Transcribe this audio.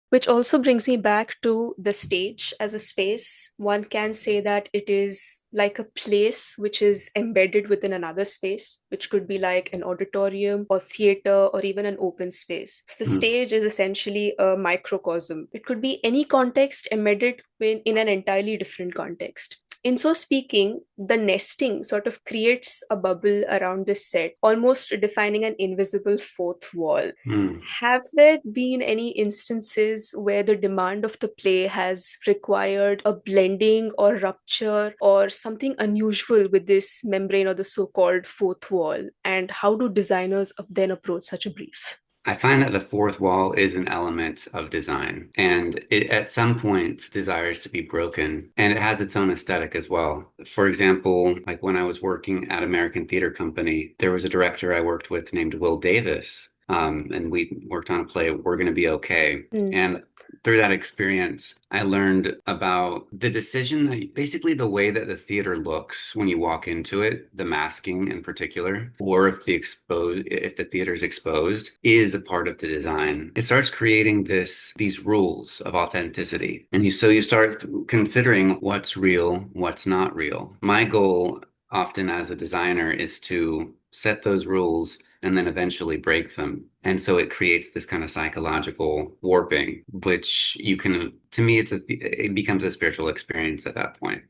Which also brings me back to the stage as a space. One can say that it is like a place which is embedded within another space, which could be like an auditorium or theater or even an open space. So the Hmm. stage is essentially a microcosm. It could be any context embedded in an entirely different context. In so speaking, the nesting sort of creates a bubble around this set, almost defining an invisible fourth wall. Hmm. Have there been any instances where the demand of the play has required a blending or rupture or something unusual with this membrane or the so-called fourth wall? And how do designers then approach such a brief? I find that the fourth wall is an element of design, and it at some point desires to be broken, and it has its own aesthetic as well. For example, like when I was working at American Theater Company, there was a director I worked with named Will Davis, and we worked on a play, We're Gonna Be Okay. Mm, And through that experience, I learned about the decision that basically the way that the theater looks when you walk into it, the masking in particular, or if the theater's exposed, is a part of the design. It starts creating these rules of authenticity. And you start considering what's real, what's not real. My goal often as a designer is to set those rules and then eventually break them. And so it creates this kind of psychological warping, which you can, to me, it becomes a spiritual experience at that point.